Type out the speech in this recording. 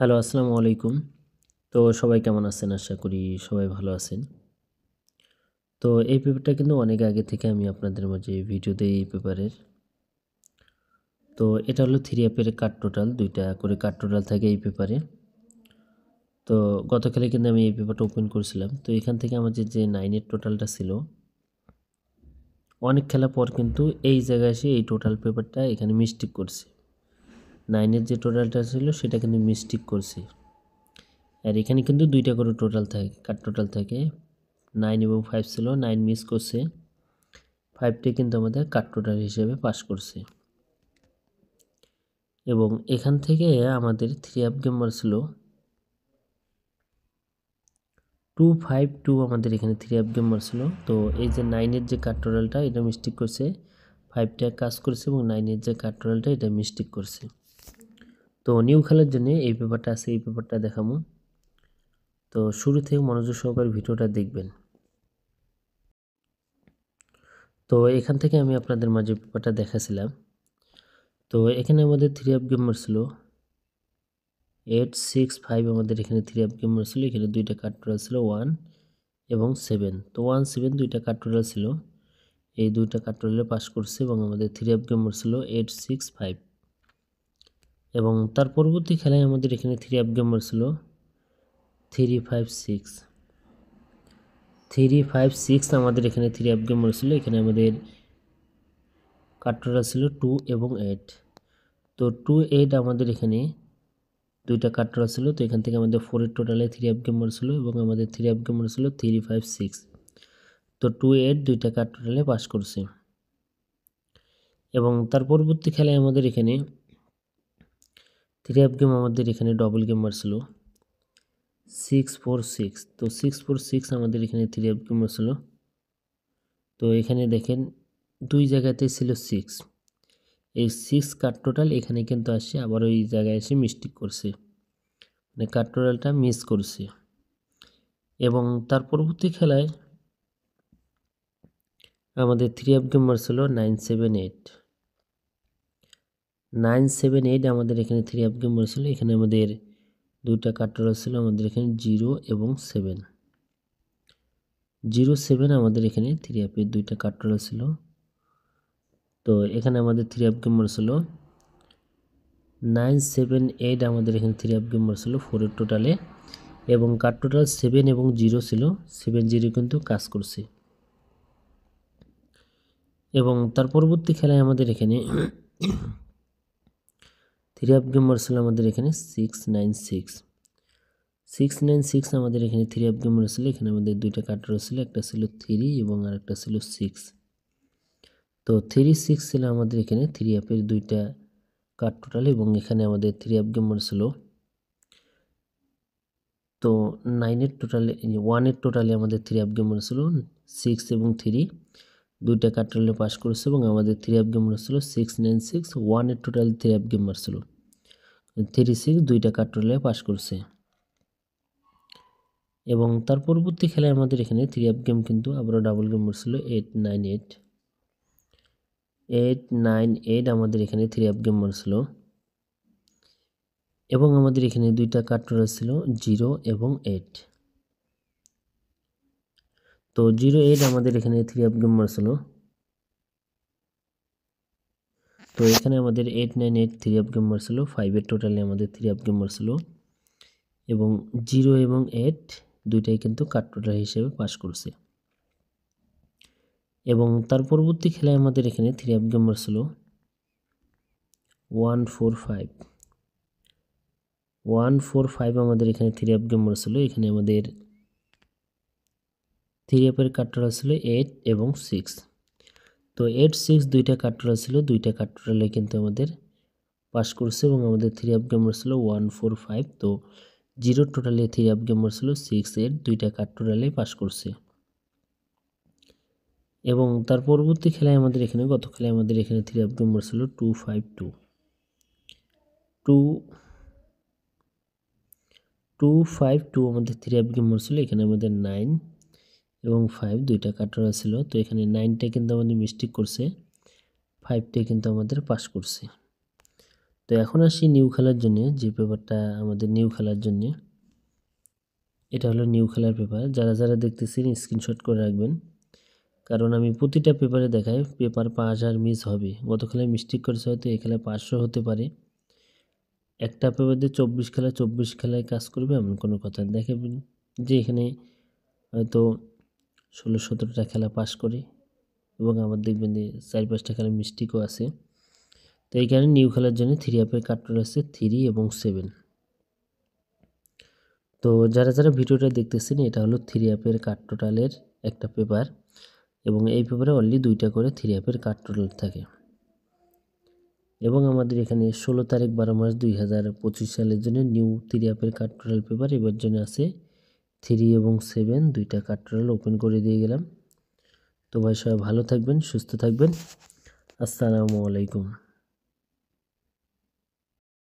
Hello, আসসালামু আলাইকুম। তো সবাই কেমন আছেন? আশা করি সবাই ভালো আছেন। তো এই পেপারটা কিন্তু অনেক আগে থেকে আমি আপনাদের মাঝে ভিডিও দেই এই পেপারের। তো এটা হলো 3 অ্যাপের কাট টোটাল, 2 টা করে কাট টোটাল থাকে এই পেপারে। তো গতকালে কিন্তু আমি এই পেপারটা ওপেন করছিলাম। তো এখান থেকে আমাদের যে 9 এর টোটালটা ছিল, অনেক খেলা পর কিন্তু এই জায়গায় এসে এই টোটাল পেপারটা এখানে মিস্টেক করছে। 9 এর যে টোটালটা ছিল সেটা কিন্তু মিস্টেক করছে। আর এখানে কিন্তু 2 টা করে টোটাল থাকে, কাট টোটাল থাকে। 9 এবং 5 ছিল, 9 মিস করছে। 5টি কিন্তু আমাদের কাট টোটাল হিসেবে পাস করছে। এবং এখান থেকে আমাদের 3 আপ গেমার ছিল 252, আমাদের এখানে 3 আপ গেমার ছিল। তো এই যে 9 এর যে কাট টোটালটা এটা মিস্টেক করছে, 5টা কাজ করছে এবং 9 এর যে কাট টোটালটা এটা মিস্টেক করছে। তো নিউ খেলার জন্য এই পেপারটা আছে, এই পেপারটা দেখাবো। তো শুরু থেকে মনোযোগ সহকারে ভিডিওটা দেখবেন। তো এখান থেকে আমি আপনাদের মাঝে পেপারটা দেখাছিলাম। তো এখানে আমাদের 3 আপ গেমার ছিল 865, আমাদের এখানে 3 আপ গেমার ছিল। এখানে 2টা কাট টোটাল ছিল 1 এবং 7। তো 1 7 2টা কাট টোটাল ছিল, এই 2টা কাট টোটালে পাস করছে এবং আমাদের 3 আপ গেমার ছিল 865। এবং তার পরবর্তী খেলায় আমাদের এখানে 3 আপ গেমার ছিল 356। 356 আমাদের এখানে 3 আপ গেমার ছিল। এখানে আমাদের কাট টোটাল ছিল 2 এবং 8। তো 2 8 আমাদের এখানে 2টা কাট টোটাল ছিল। তো এখান থেকে আমাদের 4 এর টোটালে 3 আপ গেমার ছিল এবং আমাদের 3 আপ গেমার ছিল 356। তো 2 8 2টা কাট টোটালে পাস করছে। এবং তার পরবর্তী খেলায় আমাদের এখানে 3 আপ গেম আমাদের এখানে ডবল গেমার ছিল 646। তো 646 আমাদের এখানে 3 আপ গেমার ছিল। তো এখানে দেখেন 2 জায়গাতে ছিল 6, এই 6 কাট টোটাল এখানে কিন্তু আসছে, আবার ওই জায়গায় এসে মিস্টেক করছে, মানে কাট টোটালটা মিস করছে। এবং তার পরবর্তী খেলায় আমাদের 3 আপ গেমার ছিল 978। 978 আমাদের এখানে 3 আপ গেমার ছিল। এখানে আমাদের 2টা কাট টোটাল ছিল, আমাদের এখানে 0 এবং 7। 0 7 আমাদের এখানে 3 আপের 2টা কাট টোটাল ছিল। তো এখানে আমাদের 3 আপ গেমার ছিল 978, আমাদের এখানে 3 আপ গেমার ছিল 4 এর টোটালে এবং কাট টোটাল 7 এবং 0 ছিল। 7 0 কিন্তু কাজ করছে। এবং তার পরবর্তী খেলায় আমাদের এখানে 3 আপ গেমার ছিল আমাদের এখানে 696। 696 আমাদের এখানে 3 আপ গেমার ছিল। এখানে আমাদের 2টা কাট টোটাল ছিল, একটা ছিল 3 এবং আরেকটা ছিল 6। তো 36 ছিল আমাদের এখানে 3 আপের 2টা কাট টোটাল এবং এখানে আমাদের 3 আপ গেমার ছিল। তো 9 এর টোটালে 1 এর টোটালে আমাদের 3 আপ গেমার ছিল 6 এবং 3, 2টা কাট টোটালে পাস করেছে এবং আমাদের 3 আপ গেমার ছিল 696। 1 এর টোটাল 3 আপ গেমার ছিল 36, 2টা কাট টোটালে পাস করছে। এবং তার পরবর্তী খেলায় আমাদের এখানে 3 আপ গেম কিন্তু আবারও ডাবল গেমার ছিল 898। 898 আমাদের এখানে 3 আপ গেমার ছিল এবং আমাদের এখানে 2টা কাট টোটাল ছিল 0 এবং 8। তো 0 8 আমাদের এখানে 3 আপ গেমার ছিল। তো এখানে আমাদের 898 3 আপ গেমার ছিল, 5 এর টোটালে আমাদের 3 আপ গেমার ছিল এবং 0 এবং 8 দুইটাই কিন্তু কাট টোটাল হিসেবে পাস করছে। এবং তার পরবর্তী খেলায় আমাদের এখানে 3 আপ গেমার ছিল 145। 145 আমাদের এখানে 3 আপ গেমার ছিল। এখানে আমাদের 3 আপের কাট টোটাল ছিল 8 এবং 6। তো 8 6 দুইটা কাট টোটাল ছিল, 2টা কাট টোটালে কিন্তু আমাদের পাস করছে এবং আমাদের 3 আপ গেমার ছিল 145। তো 0 টোটালে 3 আপ গেমার ছিল 6 8, 2টা কাট টোটালে পাস করছে। এবং তার পরবর্তী খেলায় আমাদের এখানে গত খেলায় আমাদের এখানে 3 আপ গেমার ছিল 252। 252 আমাদের 3 আপ গেমার ছিল। এখানে আমাদের 9 এবং 5 দুইটা কাট টোটাল ছিল। তো এখানে 9টা কিন্তু আমাদের মিস্টেক করছে, 5টা কিন্তু আমাদের পাস করছে। তো এখন আসি নিউ খেলার জন্য, যে পেপারটা আমাদের নিউ খেলার জন্য। এটা হলো নিউ খেলার পেপার। যারা যারা দেখতেছেন স্ক্রিনশট করে রাখবেন, কারণ আমি প্রতিটা পেপারে দেখাই পেপার পাস আর মিস হবে। গত খেলায় মিস্টেক করেছে, হয়তো এই খেলায় 500 হতে পারে। একটা পেপার দিয়ে 24 খেলায় কাজ করবে এমন কোনো কথা দেখাবেন যে এখানে হয়তো 16-17টা খেলা পাস করে, এবং আবার দেখবেন যে 4-5টা খেলা মিস্টেকও আছে। তো এই কারণে নিউ খেলার জন্য 3 অ্যাপের কার্টুন আছে 3 এবং 7। তো যারা যারা ভিডিওটা দেখতেছেন, এটা হলো 3 অ্যাপের কার্ড টোটালের একটা পেপার, এবং এই পেপারে অনলি 2টা করে 3 অ্যাপের কার্ড টোটাল থাকে। এবং আমাদের এখানে 16 তারিখ 12 মাস 2025 সালের জন্য নিউ 3 অ্যাপের কার্ড টোটাল পেপার এবার জন্য আছে 3 এবং 7, 2টা কার্ড টোটাল ওপেন করে দিয়ে গেলাম। তো ভাই সবাই ভালো থাকবেন, সুস্থ থাকবেন। আসসালামু আলাইকুম।